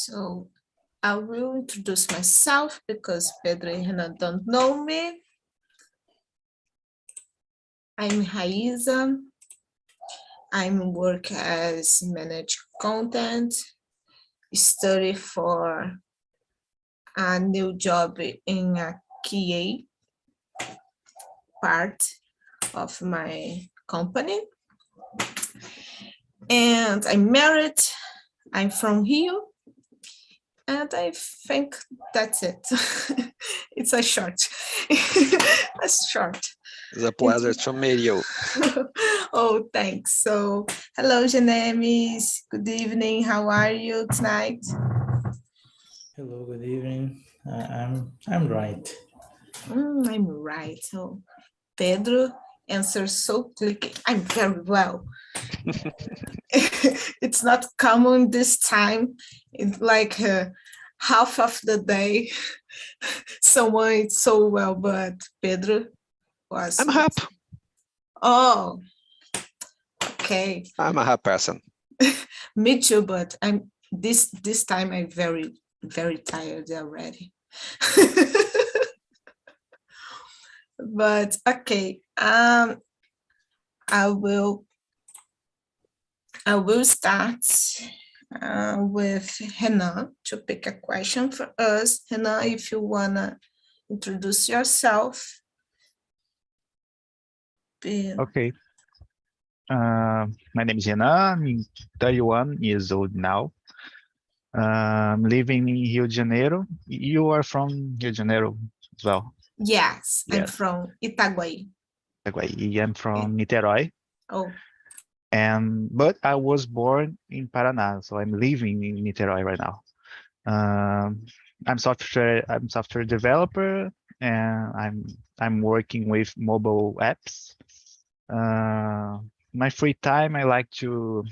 So I will introduce myself because Pedro and Renan don't know me. I'm Raíza. I'm work as manage content, study for a new job in a QA part of my company. And I'm married. I'm from Rio. And I think that's it. It's a short. A short. It's a pleasure to meet you. Oh, thanks. So, hello, Janemis. Good evening. How are you tonight? Hello, good evening. I'm right. I'm right. So, Pedro answers so quickly. I'm very well. It's not common this time. It's like half of the day someone is so well, but Pedro was. I'm happy. Oh, okay. I'm a happy person. Me too, but I'm this time I'm very tired already. But okay, I will start with Renan to pick a question for us. Renan, if you wanna introduce yourself. Okay. My name is Renan. I'm 31 years old now. I'm living in Rio de Janeiro. You are from Rio de Janeiro as well? Yes, I'm Yes. from Itaguaí. I'm from Niterói. Oh, But I was born in Paraná, so I'm living in Niterói right now. I'm software developer, and I'm working with mobile apps. My free time, I like to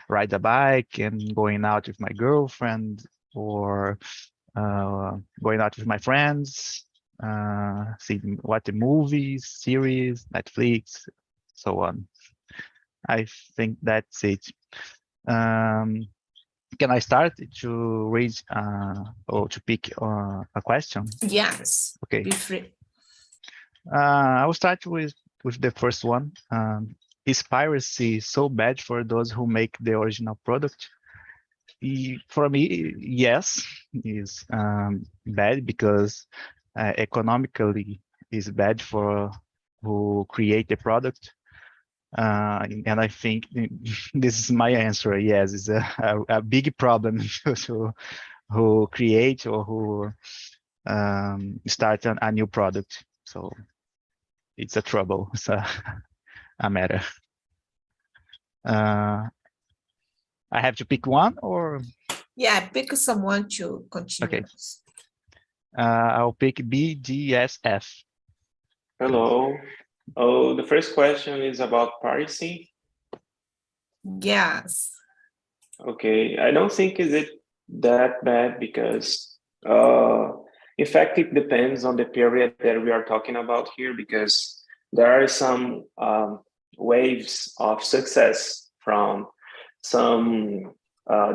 ride a bike and going out with my girlfriend, or going out with my friends, watch the movies, series, Netflix, so on. I think that's it. Can I start to read or to pick a question? yes. Okay. Be free. I will start with the first one. Is piracy so bad for those who make the original product? For me, yes, is bad because economically is bad for who create the product. And I think this is my answer. Yes, it's a big problem to who create or who start a new product. So it's a trouble. It's a matter. I have to pick one, or Yeah, pick someone to continue. Okay. I'll pick BDSF. Hello. Oh, the first question is about piracy. Yes. Okay, I don't think is it that bad because, in fact, it depends on the period that we are talking about here, because there are some waves of success from some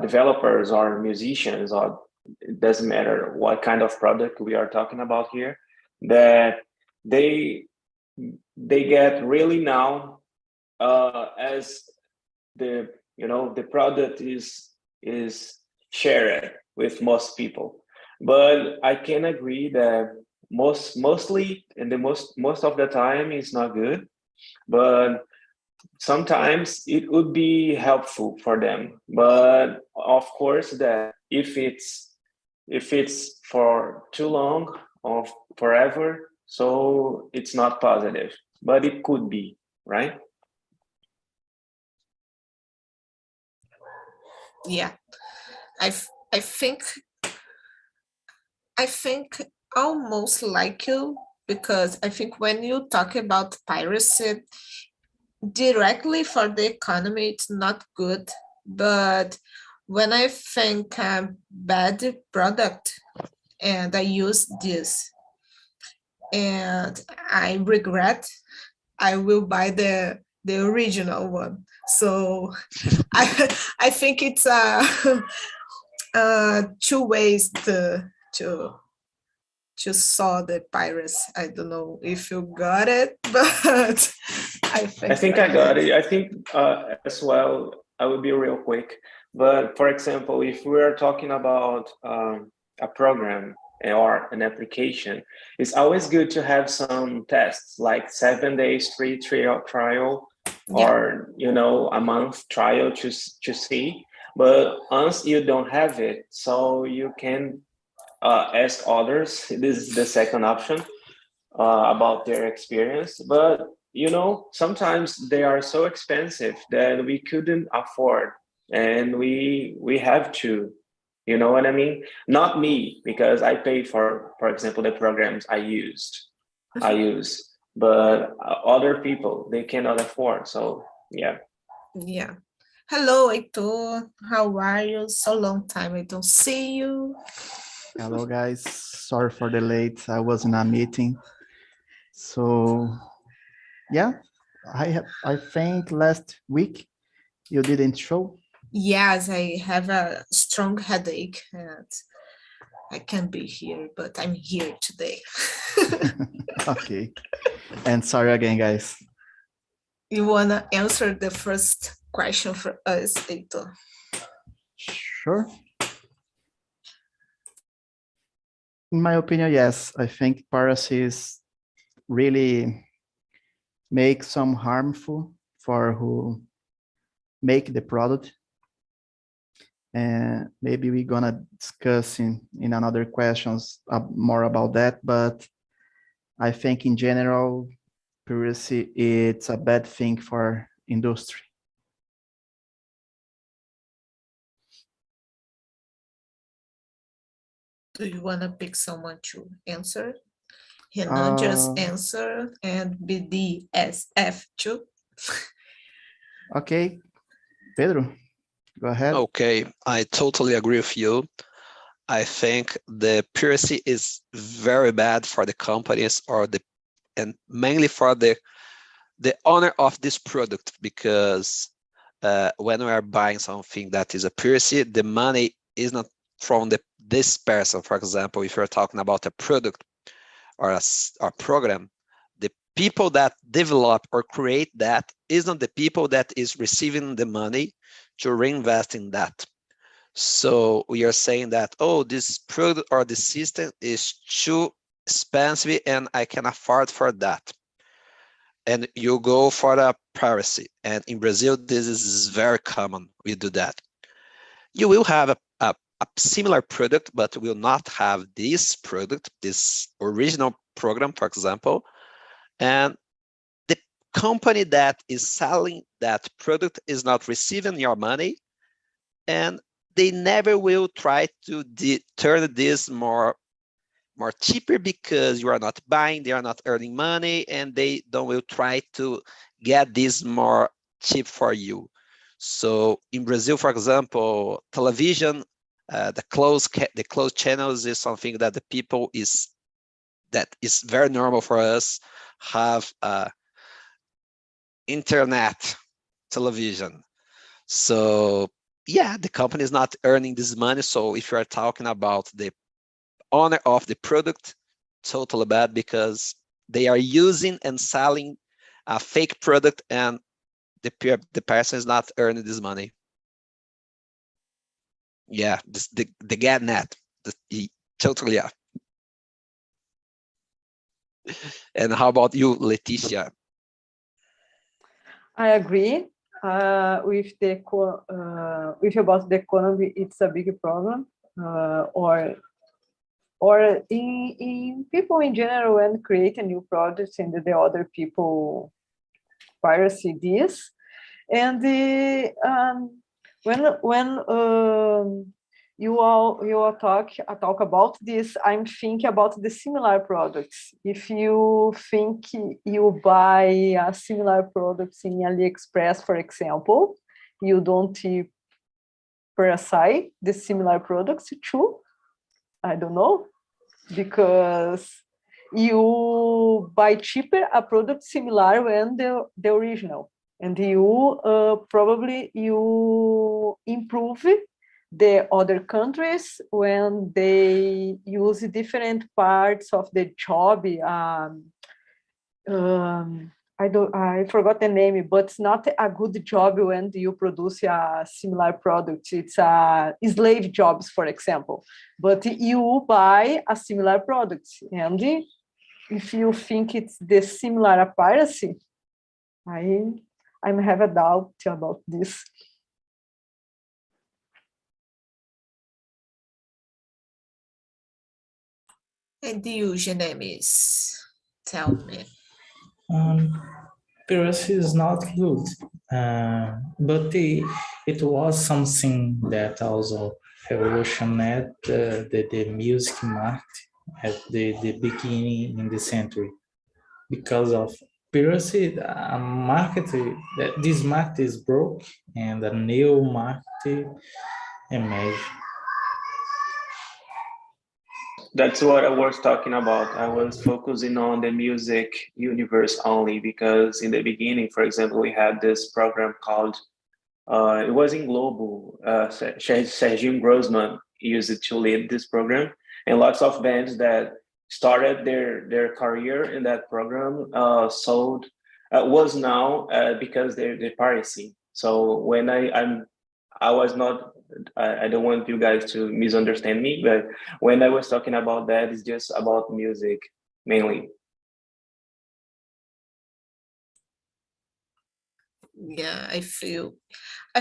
developers or musicians, or it doesn't matter what kind of product we are talking about here, that they get really now as the the product is shared with most people. But I can agree that mostly and the most of the time is not good, but sometimes it would be helpful for them. But of course that if it's for too long or forever, so it's not positive, but it could be, right? Yeah. I think almost like you, because I think when you talk about piracy directly for the economy, it's not good. But when I think bad product and I use this and I regret, I will buy the original one. So I think it's two ways to saw the piracy. I don't know if you got it, but I think I got it. I think as well, I will be real quick. But for example, if we are talking about a program or an application, it's always good to have some tests, like 7 days free trial, or a month trial to see. But once you don't have it, so you can ask others. This is the second option about their experience. But sometimes they are so expensive that we couldn't afford, and we have to. You know what I mean? Not me, because I paid for example, the programs I use, but other people, they cannot afford. So yeah. Yeah. Hello, Heitor. How are you? So long time I don't see you. Hello, guys. Sorry for the late. I was in a meeting. So, yeah, I think last week you didn't show. Yes, I have a strong headache and I can't be here, but I'm here today. Okay. And sorry again, guys. You want to answer the first question for us, Heitor? Sure. In my opinion, yes. I think piracy really makes some harmful for who make the product. And maybe we're gonna discuss in another questions more about that. But I think in general, piracy, it's a bad thing for industry. Do you want to pick someone to answer? Renan just answer and BDSF too. Okay, Pedro, go ahead. Okay, I totally agree with you. I think the piracy is very bad for the companies and mainly for the owner of this product, because when we are buying something that is a piracy, the money is not from this person. For example, if you're talking about a product or a program, the people that develop or create that is not the people that is receiving the money to reinvest in that. So we are saying that, oh, this product or the system is too expensive and I can afford for that. And you go for the piracy. And in Brazil, this is very common. We do that. You will have a similar product, but will not have this product, this original program, for example. And the company that is selling that product is not receiving your money, and they never will try to turn this more cheaper, because you are not buying, they are not earning money, and they don't will try to get this more cheap for you. So in Brazil, for example, television, the closed channels is something that the people that is very normal for us have internet television. So yeah, the company is not earning this money. So if you are talking about the owner of the product, totally bad, because they are using and selling a fake product, and the person is not earning this money. Yeah, the get net, totally, yeah. And how about you, Leticia? I agree with about the economy. It's a big problem, or in people in general, when create a new product and the other people piracy this. And when you all talk about this, I'm thinking about the similar products. If you think you buy a similar products in AliExpress, for example, you don't parasite the similar products too. I don't know, because you buy cheaper a product similar when the original, and you probably you improve the other countries when they use different parts of the job. I forgot the name, but it's not a good job when you produce a similar product. It's slave jobs, for example. But you buy a similar product, and if you think it's the similar piracy, I have a doubt about this. And you, Genemis, tell me. Piracy is not good, but it was something that also revolutionized the music market at the beginning in the century. Because of piracy, this market is broke and a new market emerged. That's what I was talking about. I was focusing on the music universe only because in the beginning, for example, we had this program called, it was in Global, Serginho Grossman used it to lead this program, and lots of bands that started their career in that program was now because they're piracy. So when I was not, I don't want you guys to misunderstand me, but when I was talking about that, it's just about music mainly. Yeah, I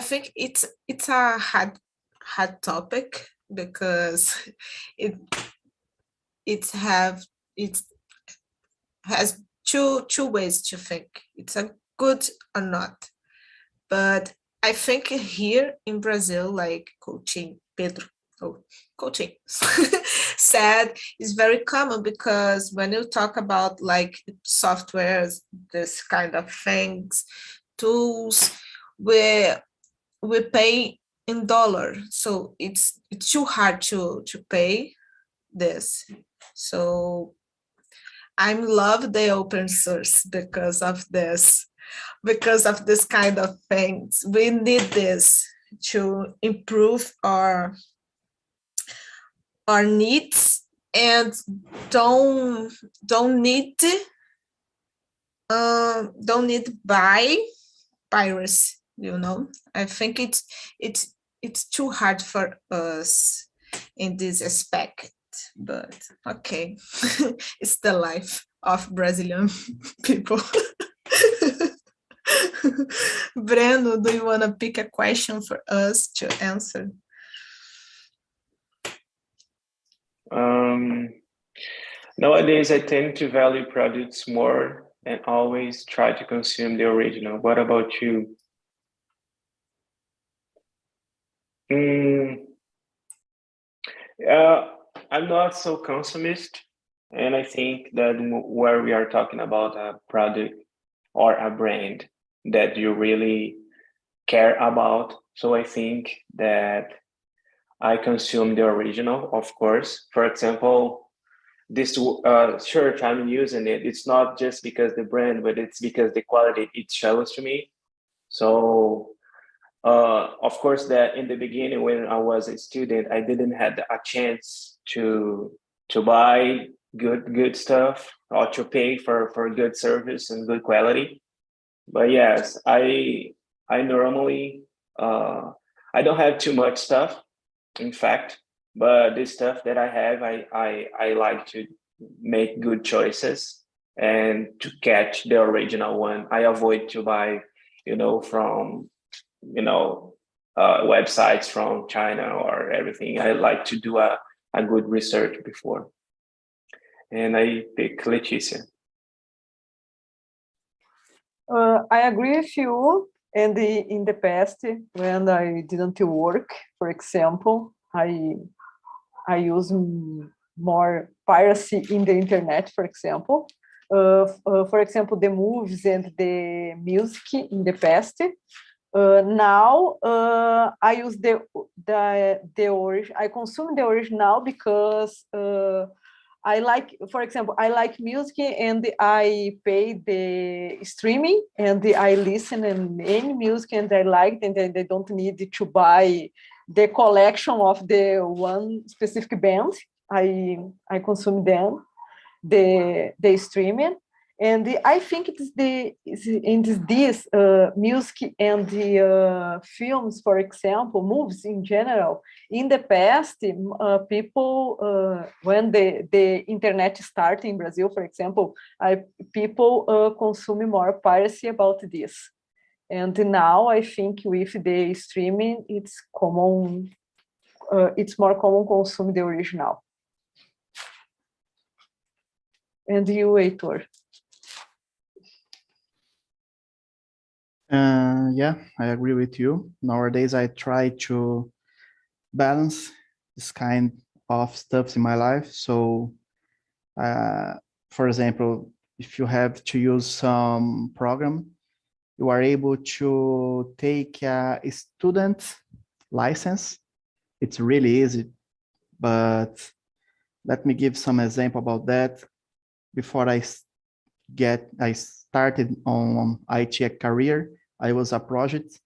think it's a hard topic because it has two ways to think. It's a good or not. But I think here in Brazil, like coaching said, is very common because when you talk about like softwares, this kind of things, tools, we pay in dollar, so it's too hard to pay this. So I love the open source because of this kind of things. We need this to improve our needs and don't need buy piracy. I think it's too hard for us in this aspect, but okay. It's the life of Brazilian people. Breno, do you want to pick a question for us to answer? Nowadays, I tend to value products more and always try to consume the original. What about you? I'm not so consumist, and I think that where we are talking about a product or a brand that you really care about, so I think that I consume the original, of course. For example, this shirt, I'm using it. It's not just because the brand, but it's because the quality it shows to me. So of course, that in the beginning when I was a student, I didn't have a chance to buy good stuff or to pay for good service and good quality. But yes, I normally I don't have too much stuff, in fact, but the stuff that I have, I like to make good choices and to catch the original one. I avoid to buy, from websites from China or everything. I like to do a good research before. And I pick Leticia. I agree with you. And in the past, when I didn't work, for example, I use more piracy in the internet, for example. For example, the movies and the music in the past. Now I use the original. I consume the original because I like, for example, I like music and I pay the streaming and I listen in any music and I like it and I don't need to buy the collection of the one specific band. I consume them, the streaming. And I think it's this music and the films, for example, movies in general. In the past, people, when the internet started in Brazil, for example, people consume more piracy about this. And now I think with the streaming, it's common. It's more common consume the original. And you, Heitor? Yeah, I agree with you. Nowadays, I try to balance this kind of stuff in my life. So, for example, if you have to use some program, you are able to take a student license. It's really easy, but let me give some example about that. Before I started on IT career, I was a project,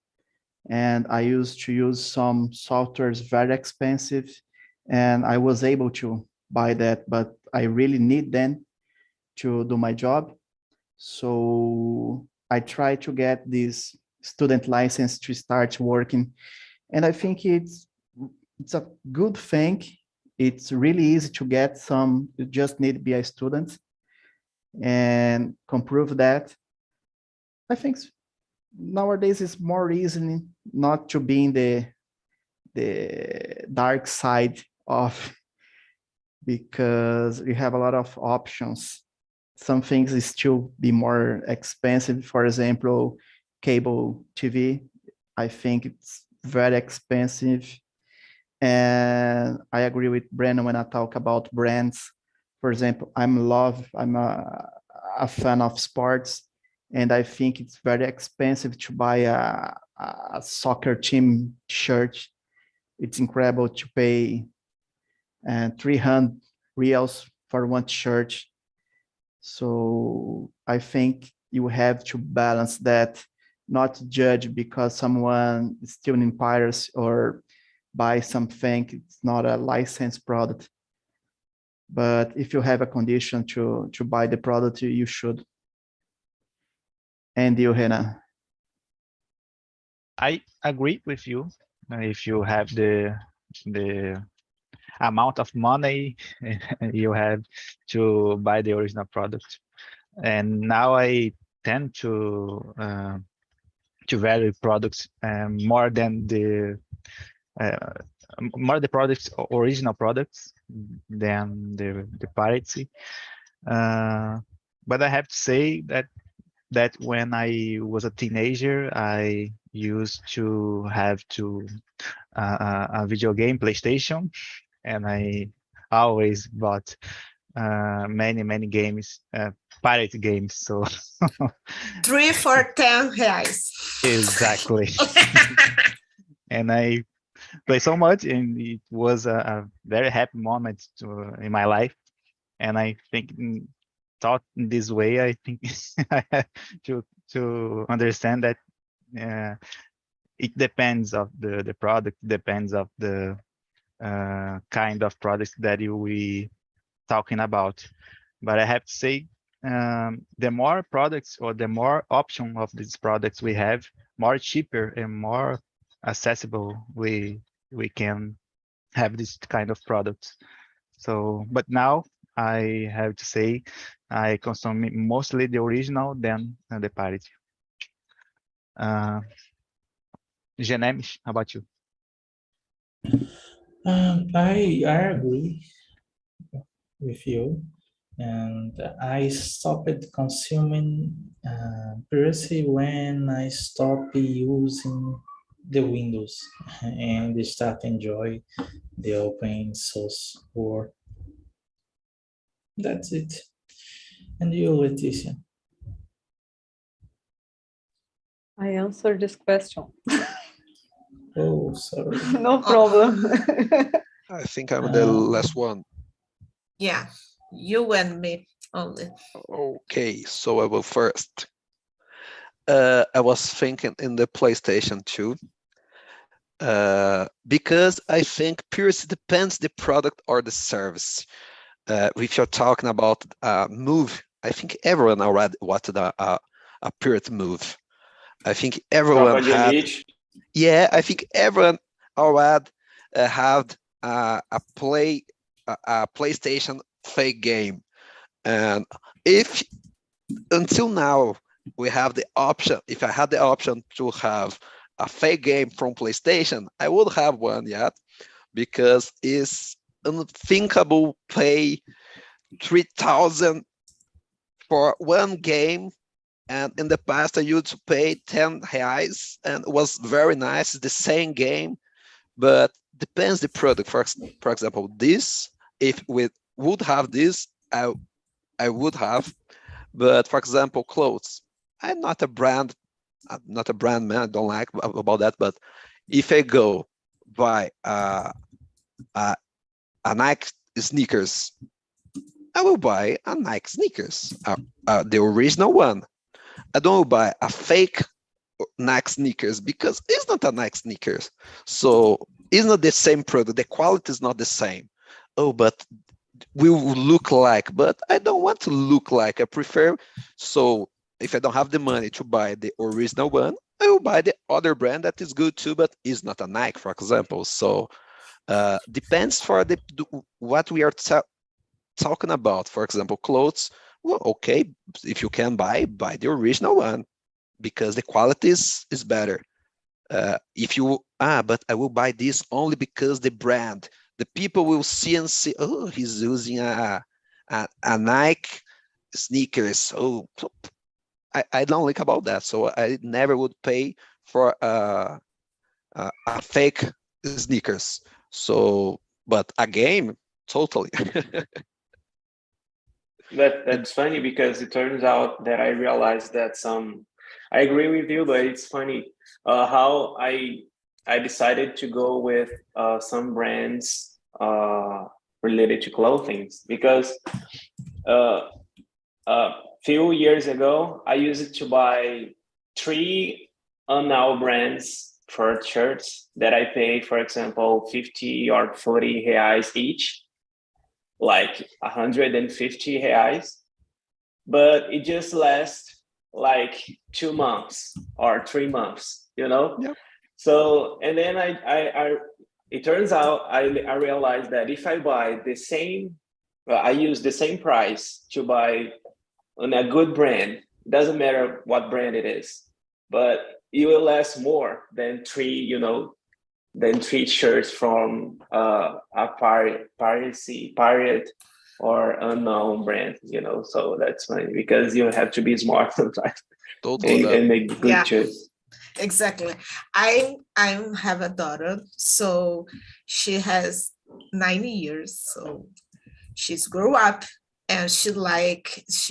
and I used to use some softwares very expensive, and I was able to buy that, but I really need them to do my job. So I try to get this student license to start working, and I think it's a good thing. It's really easy to get some. You just need to be a student and can prove that. I think nowadays it's more easy not to be in the dark side of, because you have a lot of options. Some things is still be more expensive. For example, cable TV, I think it's very expensive. And I agree with Brandon when I talk about brands. For example, I'm a fan of sports, and I think it's very expensive to buy a soccer team shirt. It's incredible to pay 300 reals for one shirt. So I think you have to balance that, not judge because someone is still in piracy or buy something, it's not a licensed product. But if you have a condition to buy the product, you should. And you, Hannah? I agree with you. If you have the amount of money you have to buy the original product. And now I tend to value products more than the products, original products, than the piracy. But I have to say that when I was a teenager, I used to have a video game, PlayStation, and I always bought many games, pirate games. So 3 for 10 reais. exactly. And I play so much, and it was a very happy moment in my life. And I think thought in this way, I think I have to understand that it depends of the product, depends of the kind of products that we talking about. But I have to say, the more products or the more option of these products we have, more cheaper and more accessible we can have this kind of products. So, but now I have to say I consume mostly the original than the pirate. Jenemis, how about you? I agree with you, and I stopped consuming piracy when I stopped using the Windows and start enjoy the open source world. That's it. And you, Leticia? I answered this question. Oh, sorry. No problem. I think I'm the last one. Yeah, you and me only. Okay, so I will first. I was thinking in the PlayStation 2. Because I think piracy depends the product or the service. If you're talking about a move, I think everyone already watched a pirate move. I think everyone Tropa de had. Elite. Yeah, I think everyone already had a PlayStation fake game, and if until now we have the option, if I had the option to have a fake game from PlayStation, I would have one yet, because it's unthinkable pay 3,000 for one game, and in the past I used to pay 10 reais and it was very nice. It's the same game, but depends the product. For example, this, if we would have this, I would have. But for example, clothes, I'm not a brand man. I don't like about that. But if I go buy a Nike sneakers, I will buy a Nike sneakers, the original one. I don't buy a fake Nike sneakers because it's not a Nike sneakers. So it's not the same product. The quality is not the same. Oh, but we will look like, but I don't want to look like. I prefer. So if I don't have the money to buy the original one, I will buy the other brand that is good too, but is not a Nike, for example. So depends for what we are talking about. For example, clothes. Well, okay, if you can buy the original one because the quality is better. If you but I will buy this only because the brand, the people will see and say, oh, he's using a Nike sneakers. Oh, I don't like about that. So I never would pay for a fake sneakers. So, but a game, totally. That's funny because it turns out that I realized that I agree with you, but it's funny how I decided to go with some brands related to clothing because a few years ago I used to buy 3 unknown brands for shirts that I pay, for example, 50 or 40 reais each, like 150 reais, but it just lasts like 2 months or 3 months, Yep. So, and then it turns out I realized that if I buy the same, I use the same price to buy on a good brand, doesn't matter what brand it is, but it will last more than three shirts from a pirate or unknown brand, So that's funny because you have to be smart sometimes Totally. and make good Yeah. choice. Exactly. I have a daughter, so she has 9 years. So she's grew up and she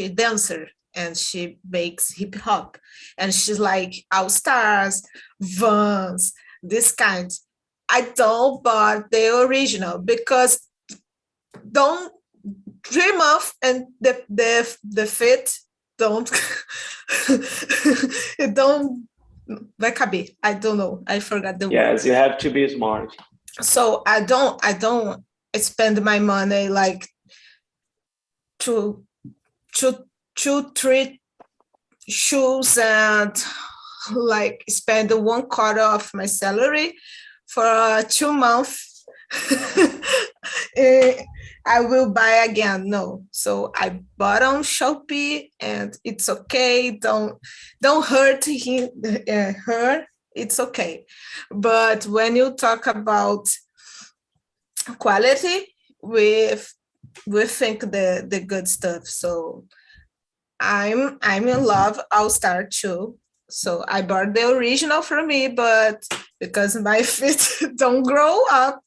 dancer and she makes hip hop and she's like All Stars, Vans, this kind. I don't buy the original because don't dream of and the fit don't it don't vai caber. I don't know. I forgot the word. Yes, you have to be smart. So I don't spend my money like to 3 shoes and like spend 1/4 of my salary for 2 months. I will buy again. No. So I bought on Shopee and it's okay. Don't hurt her. It's okay. But when you talk about quality, we think the good stuff. So I'm in love All Star too. So I bought the original for me, but because my feet don't grow up,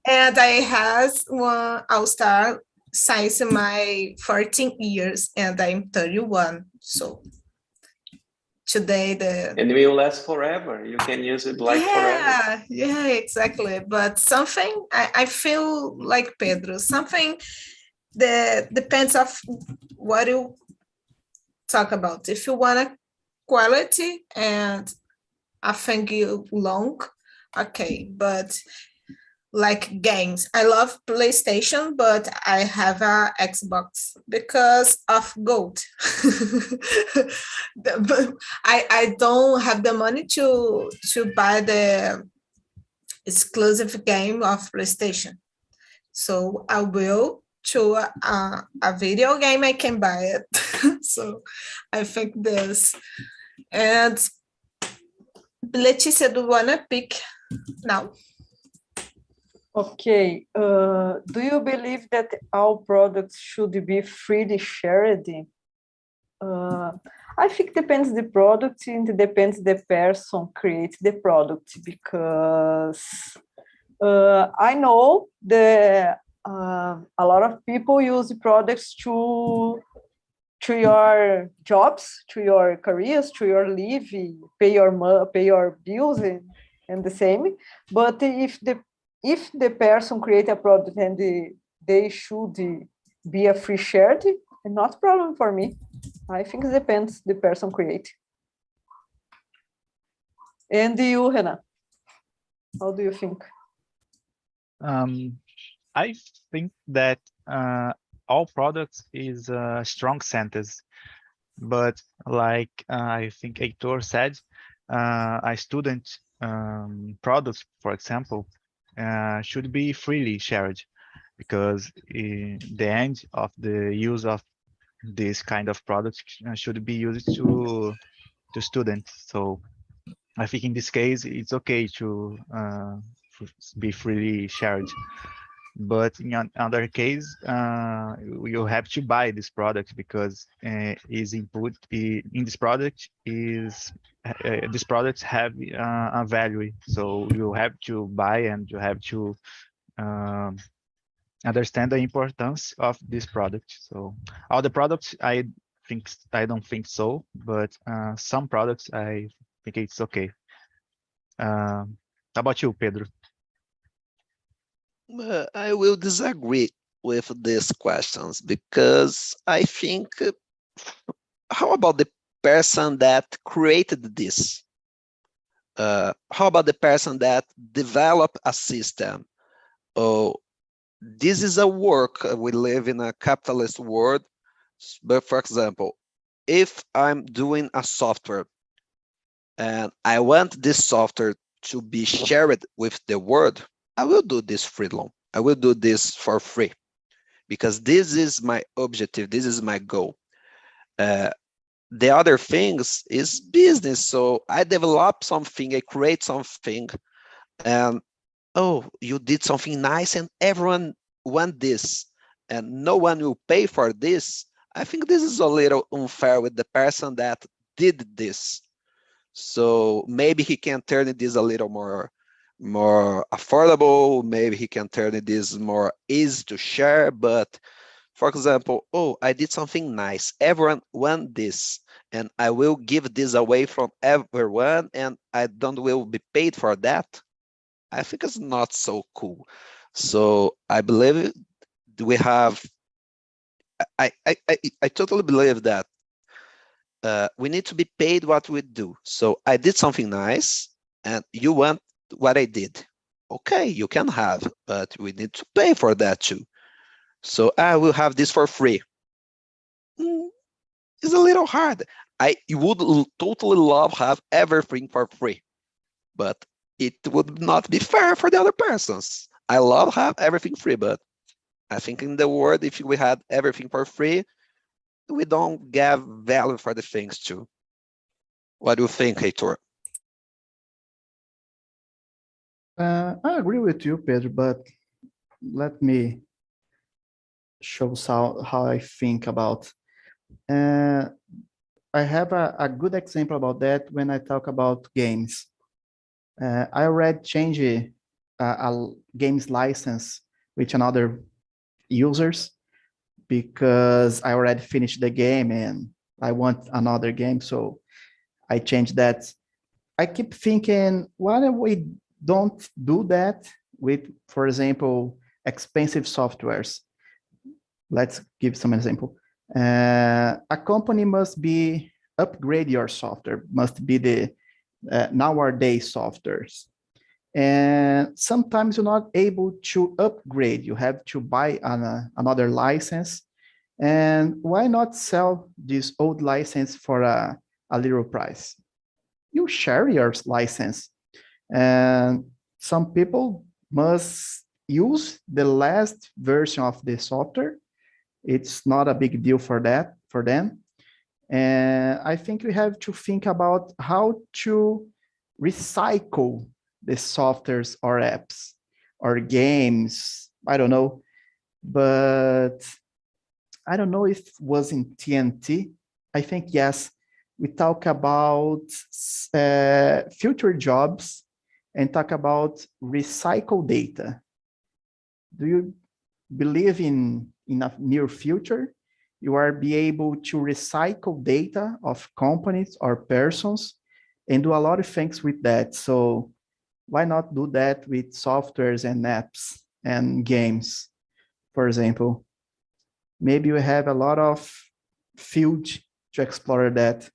and I has one All Star since my 14 years, and I'm 31. So today and it will last forever. You can use it like forever. Yeah, exactly. But something I feel like Pedro, something that depends of what you talk about. If you want a quality and a thing long. Okay, but like games, I love PlayStation, but I have a Xbox because of gold. I don't have the money to buy the exclusive game of PlayStation. So I will to a video game I can buy it. So I think this. And Leticia, do you wanna pick now? Okay. Do you believe that all products should be freely shared? I think depends the product and it depends the person creates the product, because I know the a lot of people use products to your jobs, to your careers, to your living, pay your bills and the same. But if the person create a product and they should be a free shared, not a problem for me. I think it depends the person create. And you, Renan, how do you think? I think that all products is a strong sentence, but like I think Heitor said, a student products, for example, should be freely shared, because the end of the use of this kind of product should be used to students. So I think in this case, it's okay to be freely shared. But in another case, you have to buy this product, because is input in this product is this products have a value. So you have to buy and you have to understand the importance of this product. So all the products, I don't think so, but some products I think it's okay. How about you, Pedro? I will disagree with these questions, because I think, how about the person that created this? How about the person that developed a system? Oh, this is a work. We live in a capitalist world. But for example, if I'm doing a software and I want this software to be shared with the world, I will do this freelance. I will do this for free, because this is my objective. This is my goal. The other things is business. So I develop something, I create something, and oh, you did something nice and everyone want this, and no one will pay for this. I think this is a little unfair with the person that did this. So maybe he can turn this a little more affordable. Maybe he can turn this more easy to share. But for example, oh, I did something nice. Everyone want this, and I will give this away from everyone, and I don't will be paid for that. I think it's not so cool. So I believe we have. I totally believe that we need to be paid what we do. So I did something nice, and you want what I did. Okay, you can have, but we need to pay for that too. So I will have this for free. It's a little hard. I would totally love have everything for free, but it would not be fair for the other persons. I love have everything free, but I think in the world, if we had everything for free, we don't get value for the things too. What do you think, Heitor? I agree with you, Pedro, but let me show how I think about. I have a good example about that when I talk about games. I already changed a game's license with another users because I already finished the game and I want another game, so I changed that. I keep thinking, why we don't do that with, for example, expensive softwares? Let's give some example. A company must be upgrade your software, must be nowadays softwares. And sometimes you're not able to upgrade. You have to buy another license. And why not sell this old license for a little price? You share your license. And some people must use the last version of the software. It's not a big deal for them. And I think we have to think about how to recycle the softwares or apps or games. I don't know, but I don't know if it was in TNT. I think yes. We talk about future jobs and talk about recycle data. Do you believe in a near future? You are be able to recycle data of companies or persons and do a lot of things with that. So why not do that with softwares and apps and games, for example? Maybe we have a lot of field to explore that.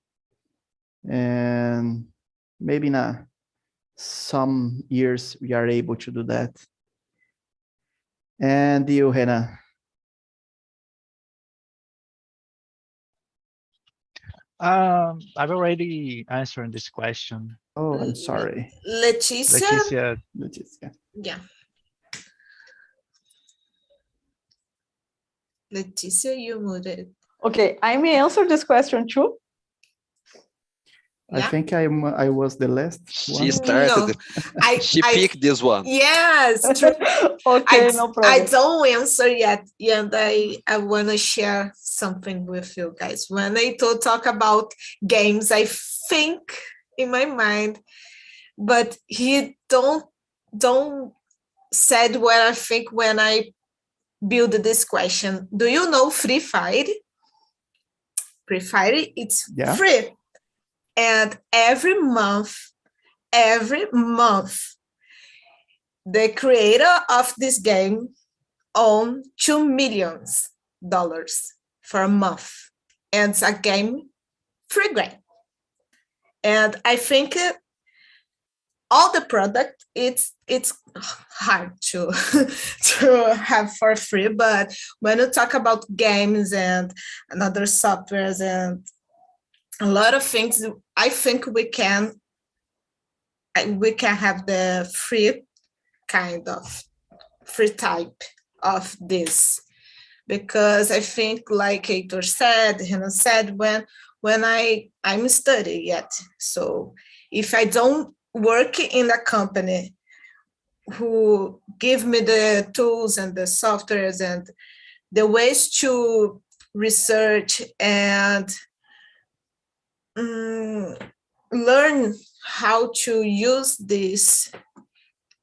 And maybe in some years we are able to do that. And you, Hannah? I've already answered this question. Oh, I'm sorry. Leticia? Leticia. Yeah. Leticia, you muted. Okay, I may answer this question too. I think I was the last one. She started. No, she picked this one. Yes, true. Okay, no problem. I don't answer yet, and I want to share something with you guys. When I talk about games, I think in my mind, but he don't said what I think when I build this question. Do you know Free Fire? Free Fire, it's free. And every month, the creator of this game owns $2 million for a month. And it's a game, free game. And I think all the product, it's hard to have for free. But when you talk about games and other softwares and a lot of things, I think we can have the free kind of free type of this, because I think, like Heitor said, Hannah said, when I'm studying yet, so if I don't work in a company who give me the tools and the softwares and the ways to research and learn how to use this,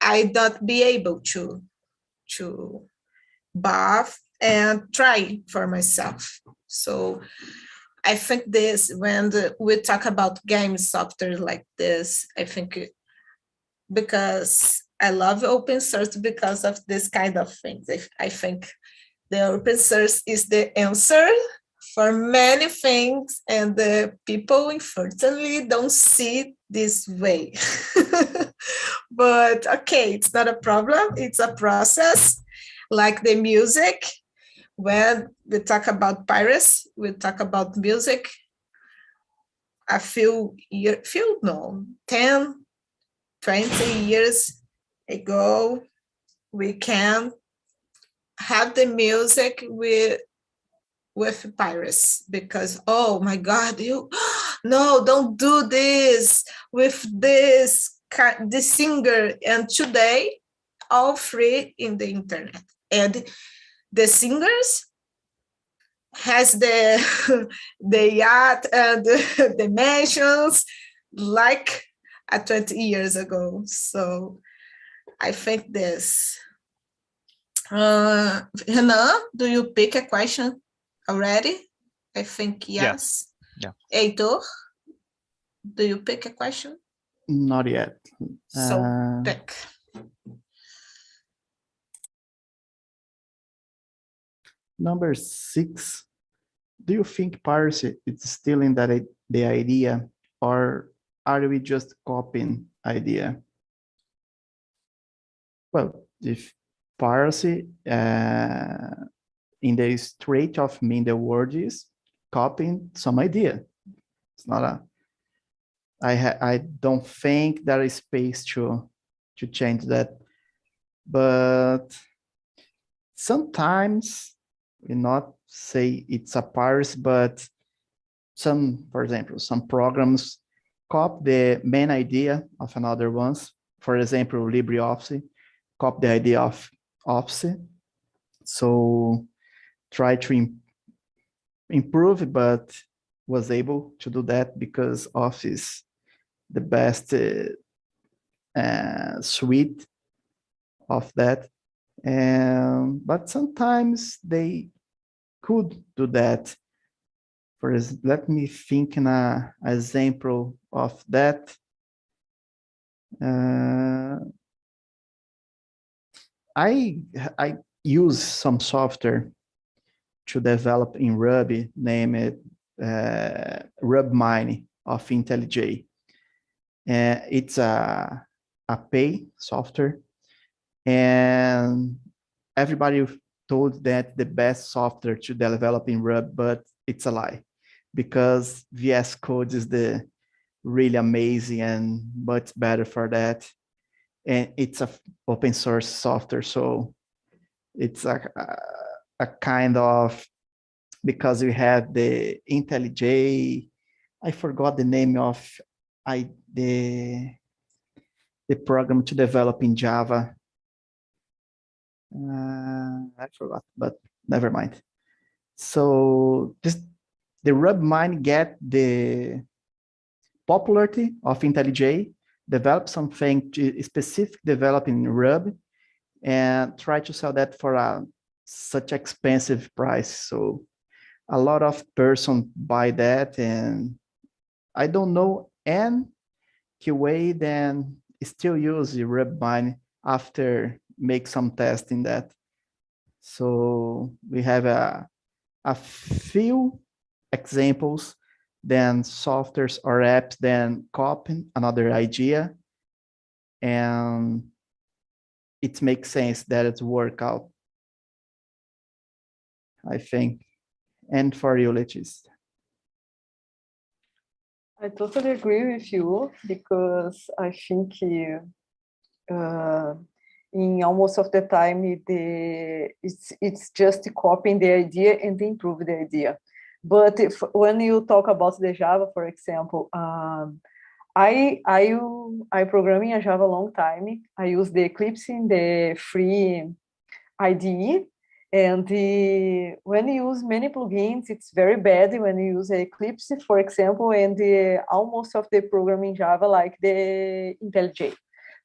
I not be able to bath and try for myself. So I think this, when we talk about game software like this, I think because I love open source because of this kind of things. I think the open source is the answer for many things, and the people unfortunately don't see this way. But okay, it's not a problem. It's a process, like the music. When we talk about piracy, we talk about music. A 10, 20 years ago, we can have the music with piracy, because, oh my God, no, don't do this with this singer. And today, all free in the internet. And the singers has the yacht and the mansions like 20 years ago. So I think this. Renan, do you pick a question already? I think yes. Yeah. Heitor, do you pick a question? Not yet. So pick. Number 6. Do you think piracy is stealing the idea, or are we just copying idea? Well, if piracy in the straight of mean the word is copying some idea. It's not a. I don't think there is space to change that, but sometimes we not say it's a piracy, but for example, some programs copy the main idea of another ones. For example, LibreOffice copy the idea of Office. So try to improve, but was able to do that because Office the best suite of that. But sometimes they could do that. Let me think in an example of that. I use some software to develop in Ruby named RubMine of IntelliJ. It's a pay software, and everybody told that the best software to develop in Ruby, but it's a lie, because VS Code is the really amazing and much better for that, and it's a open source software, so it's a kind of, because we have the IntelliJ, I forgot the name of the program to develop in Java. I forgot, but never mind. So the RubMine get the popularity of IntelliJ, develop something to specific develop in Ruby, and try to sell that for such expensive price. So a lot of person buy that, and I don't know and QA then still use the RubMine after make some testing that. So we have a few examples, then softwares or apps, then copy another idea, and it makes sense that it's work out, I think. And for you, Letícia? I totally agree with you, because I think in almost of the time it's just copying the idea and improve the idea. But when you talk about the Java, for example, I program in Java a long time. I use the Eclipse in the free IDE. And when you use many plugins, it's very bad when you use Eclipse, for example, and almost of the program in Java, like the IntelliJ.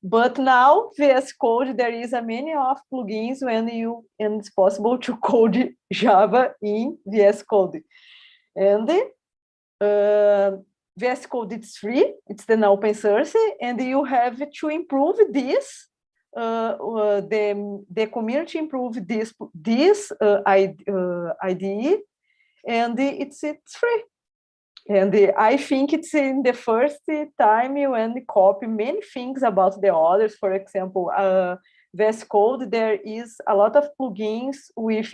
But now VS Code, there is a many of plugins and it's possible to code Java in VS Code. And VS Code, it's free, it's an open source, and you have to improve this. The community improved this IDE, and it's free. And I think it's in the first time when copy many things about the others. For example, VS Code, there is a lot of plugins with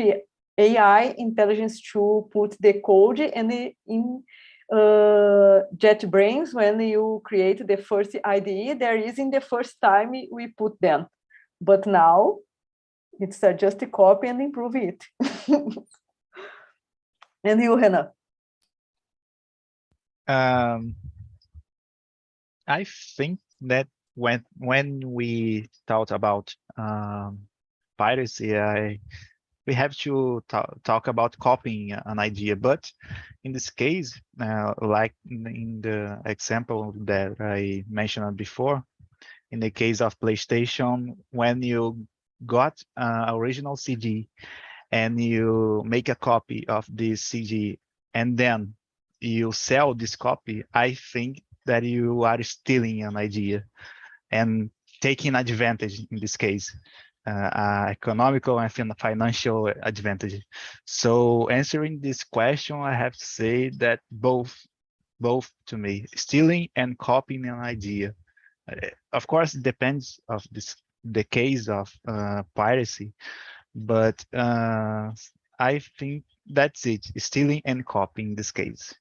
AI intelligence to put the code, and in JetBrains, when you create the first IDE, there is in the first time we put them. But now it's just a copy and improve it. And you, Renan? I think that when we talked about piracy, we have to talk about copying an idea. But in this case, like in the example that I mentioned before, in the case of PlayStation, when you got an original CD and you make a copy of this CD and then you sell this copy, I think that you are stealing an idea and taking advantage in this case, economical and financial advantage. So answering this question, I have to say that both both to me, stealing and copying an idea. Of course, it depends of the case of piracy, but I think that's it, stealing and copying in this case.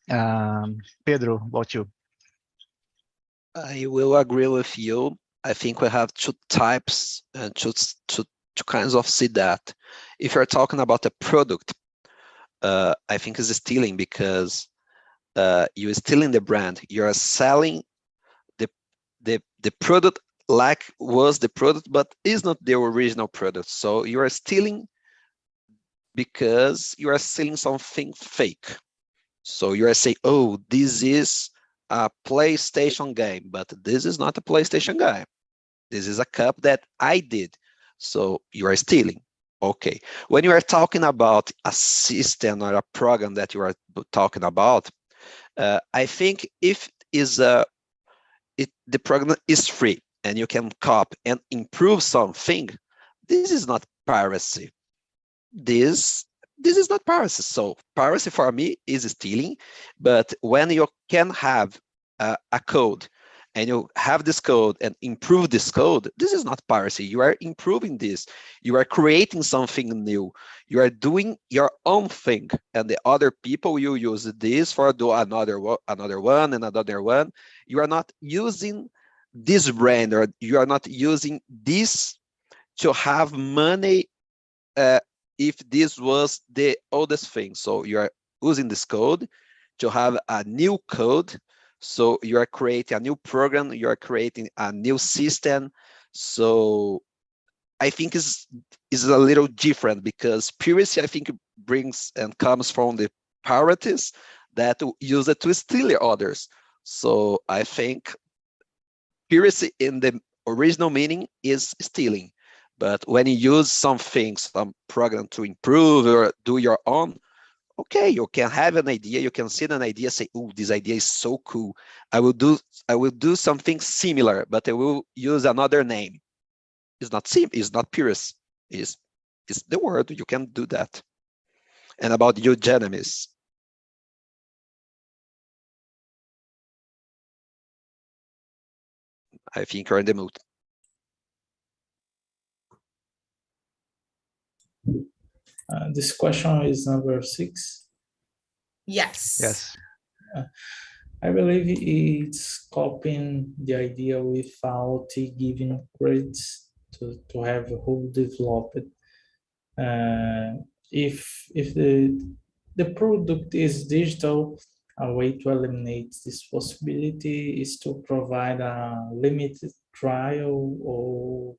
Pedro, about you? I will agree with you. I think we have two types and two kinds of see that. If you're talking about a product, I think it's stealing because you're stealing the brand. You're selling the product like was the product, but is not the original product. So you are stealing because you are selling something fake. So you are saying, oh, this is a PlayStation game, but this is not a PlayStation game. This is a cup that I did. So you are stealing. Okay. When you are talking about a system or a program that you are talking about, I think if the program is free and you can copy and improve something, this is not piracy. This is not piracy. So piracy for me is stealing, but when you can have a code and you have this code and improve this code, this is not piracy. You are improving this. You are creating something new. You are doing your own thing, and the other people will use this for do another one and another one. You are not using this brand, or you are not using this to have money if this was the oldest thing. So you are using this code to have a new code. So you are creating a new program, you are creating a new system. So I think is a little different, because piracy, I think, brings and comes from the pirates that use it to steal others. So I think piracy in the original meaning is stealing. But when you use something, some program to improve or do your own, okay, you can have an idea, you can see an idea, say, oh, this idea is so cool. I will do something similar, but I will use another name. It's not piracy. It's the word, you can do that. And about you, Genemis. I think you're in the mood. This question is number 6. Yes. Yes. I believe it's copying the idea without giving credits to have who developed it. If the product is digital, a way to eliminate this possibility is to provide a limited trial or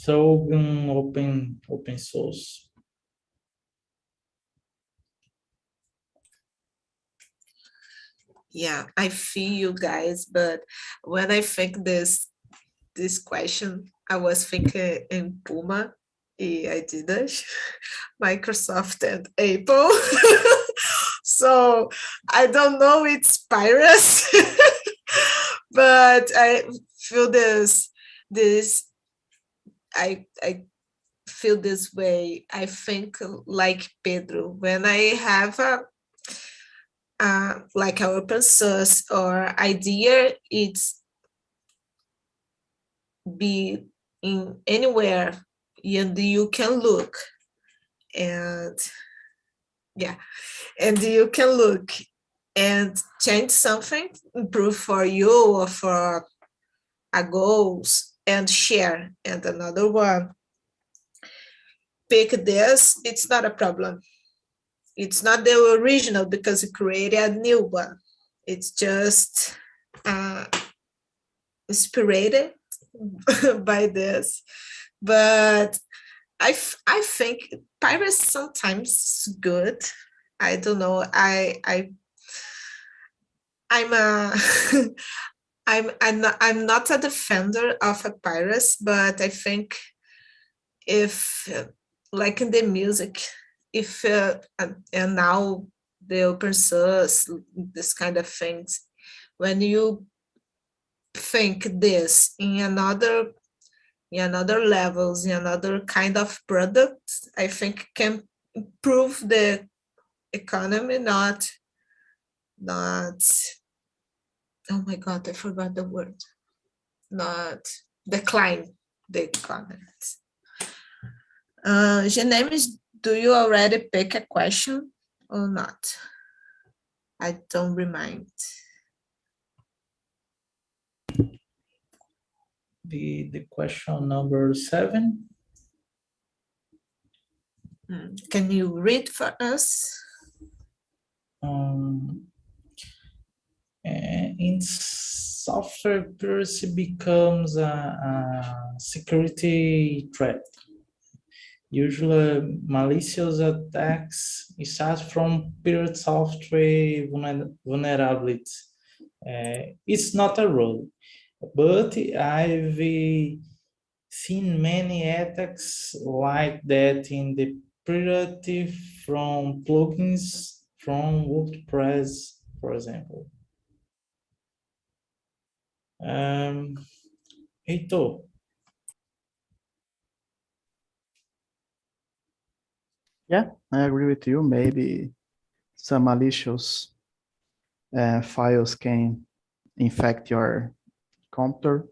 through open source. Yeah, I feel you guys, but when I think this question, I was thinking in Puma e Adidas, Microsoft and Apple. So I don't know it's piracy, but I feel I feel this way. I think like Pedro, when I have like an open source or idea, it's be in anywhere and you can look, and yeah, and you can look and change something, improve for you or for a goals, and share. And another one, pick this, it's not a problem. It's not the original because you created a new one. It's just inspired by this. But I think piracy sometimes is good. I don't know. I'm a I'm not a defender of a piracy, but I think if like in the music, if and now the open source, this kind of things, when you think this in another levels, in another kind of product, I think can improve economy, not, oh my God, I forgot the word, not decline the economy. Janemis, do you already pick a question or not? I don't remind. The question number 7. Can you read for us? In software, piracy becomes a security threat. Usually, malicious attacks start from pirate software vulnerability. It's not a rule, but I've seen many attacks like that in the pirate from plugins from WordPress, for example. Heitor. Yeah, I agree with you. Maybe some malicious files can infect your computer,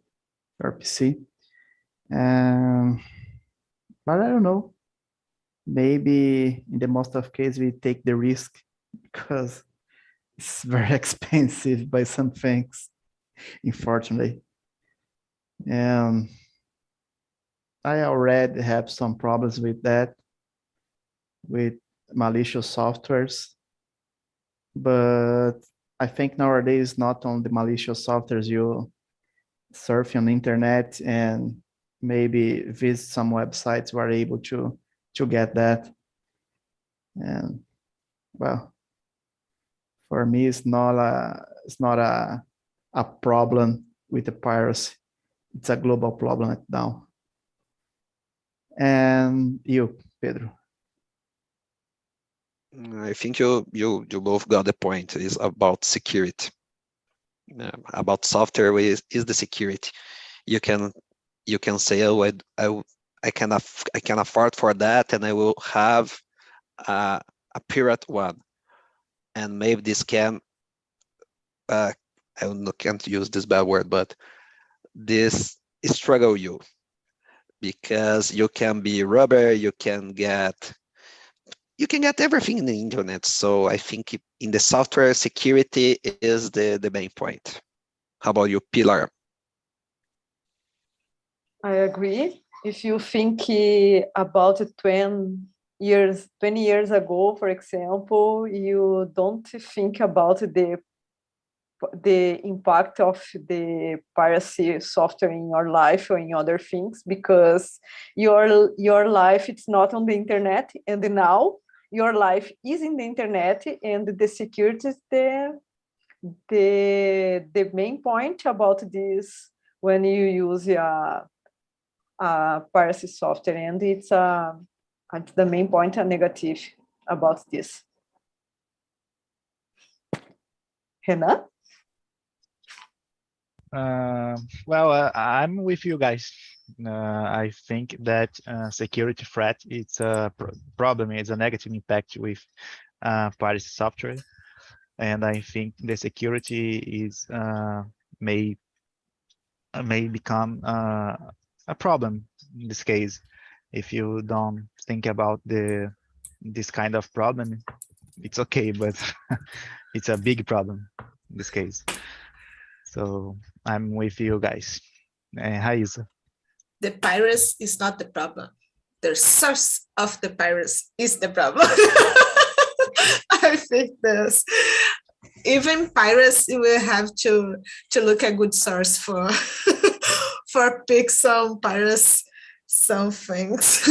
your PC. But I don't know. Maybe in the most of cases we take the risk because it's very expensive by some things, unfortunately. I already have some problems with that, with malicious softwares. But I think nowadays, not only malicious softwares, you surf on the internet and maybe visit some websites who are able to get that. And well, for me, it's not a problem with the piracy. It's a global problem now. And you, Pedro? I think you both got the point. It's about security. About software is the security. You can say, oh, I can afford for that, and I will have a pirate one, and maybe this can I can't use this bad word, but this struggle you, because you can be robber, you can get everything in the internet. So I think in the software, security is the main point. How about you, Pilar? I agree. If you think about 20 years ago, for example, you don't think about the impact of the piracy software in your life or in other things, because your life, it's not on the internet, and now your life is in the internet, and the security is the main point about this when you use a piracy software, and it's the main point, a negative about this. Renan? Well, I'm with you guys. I think that security threat, it's a problem, it's a negative impact with piracy software. And I think the security is may become a problem in this case. If you don't think about this kind of problem, it's okay, but it's a big problem in this case. So I'm with you guys. Raíssa. The piracy is not the problem. The source of the piracy is the problem. I think this. Even piracy will have to look a good source for for pick some piracy, some things.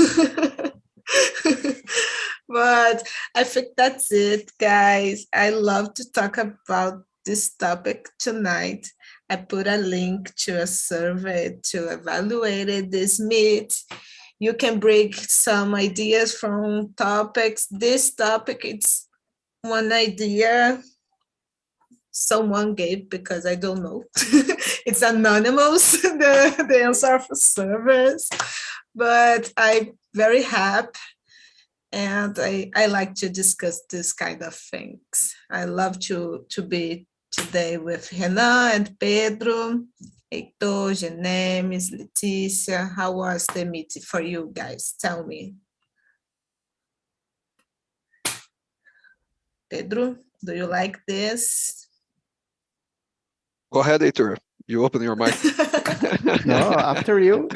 But I think that's it, guys. I love to talk about this topic tonight. I put a link to a survey to evaluate this meet. You can bring some ideas from topics. This topic, it's one idea someone gave, because I don't know. It's anonymous, the answer of servers. But I'm very happy and I like to discuss this kind of things. I love to be today with Renan and Pedro, Heitor, Genemes, Leticia. How was the meeting for you guys? Tell me. Pedro, do you like this? Go ahead, Heitor. You open your mic. No, after you.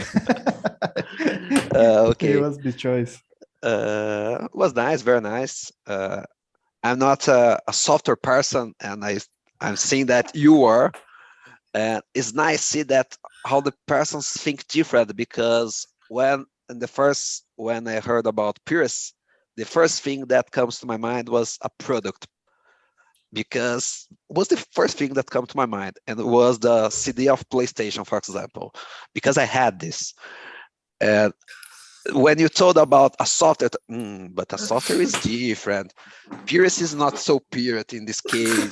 Okay. It was the choice. Was nice, very nice. I'm not a software person, and I'm seeing that you are. And it's nice to see that how the persons think different, because when I heard about Piracy, the first thing that comes to my mind was a product, because it was the first thing that came to my mind, and it was the CD of PlayStation, for example, because I had this. And when you told about a software, but a software is different. Piracy is not so pure in this case.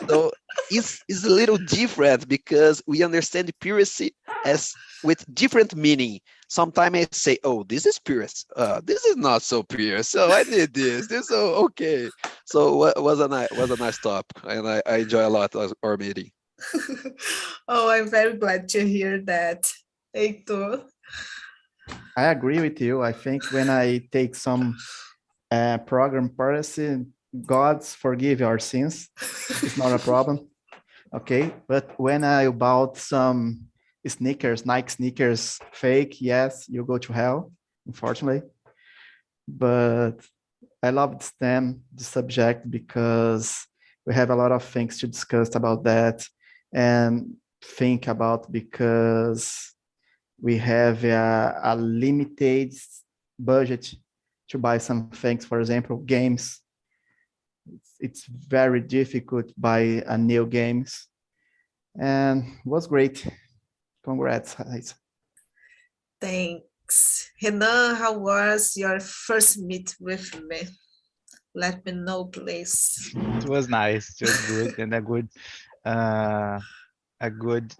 So it's a little different, because we understand piracy as with different meaning. Sometimes I say, oh, this is piracy. This is not so pure. So I need this. This okay. So was a nice talk, and I enjoy a lot of our meeting. Oh, I'm very glad to hear that, Heitor. I agree with you. I think when I take some program piracy, God's forgive our sins. It's not a problem. Okay. But when I bought some sneakers, Nike sneakers, fake, yes, you go to hell, unfortunately. But I love the subject, because we have a lot of things to discuss about that and think about, because we have a limited budget to buy some things. For example, games. It's very difficult to buy a new games, and it was great. Congrats. Thanks. Renan, how was your first meet with me? Let me know, please. It was nice, just good, and a good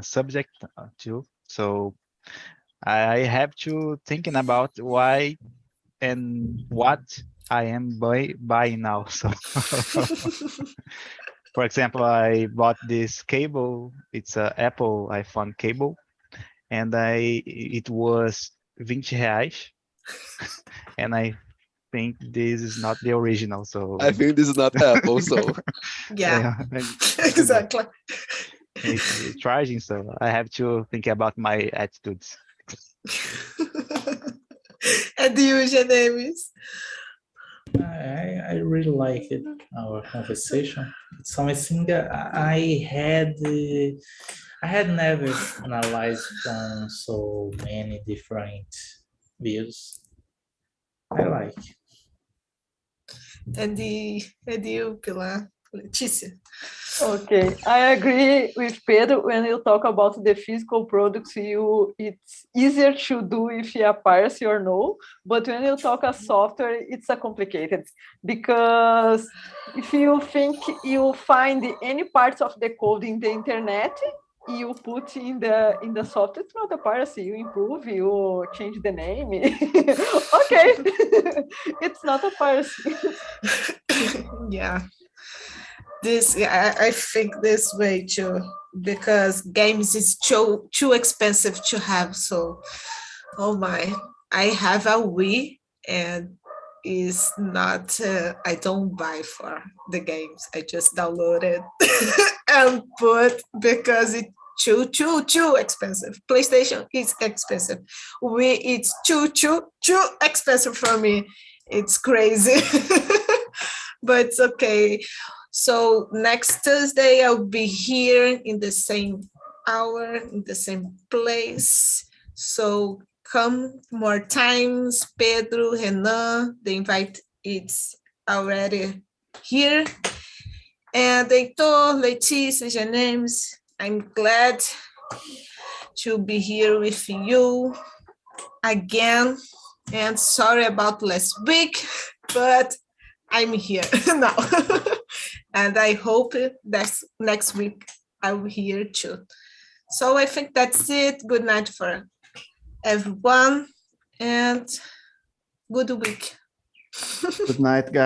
subject too. So I have to thinking about why and what I am buying now. So, for example, I bought this cable. It's a Apple iPhone cable, and it was 20 reais, and I think this is not the original. So I think this is not Apple, so Yeah, it's exactly. charging. So I have to think about my attitudes. And you, Genemis? I really liked our conversation. It's something that I had never analyzed from so many different views. I like. And you, Pilar? Leticia? Okay, I agree with Pedro. When you talk about the physical products, it's easier to do if you are piracy or no. But when you talk a software, it's a complicated, because if you think you find any parts of the code in the internet, you put in the software, it's not a piracy. You improve, you change the name. Okay, it's not a piracy. Yeah. I think this way too, because games is too expensive to have. So, oh my, I have a Wii, and is not. I don't buy for the games. I just download it and put, because it's too expensive. PlayStation is expensive. Wii, it's too expensive for me. It's crazy. But it's okay. So next Thursday, I'll be here in the same hour, in the same place. So come more times, Pedro, Renan, the invite is already here. And Heitor, Leticia, James, I'm glad to be here with you again. And sorry about last week, but I'm here now. And I hope that next week I'm here too. So I think that's it. Good night for everyone, and good week. Good night, guys.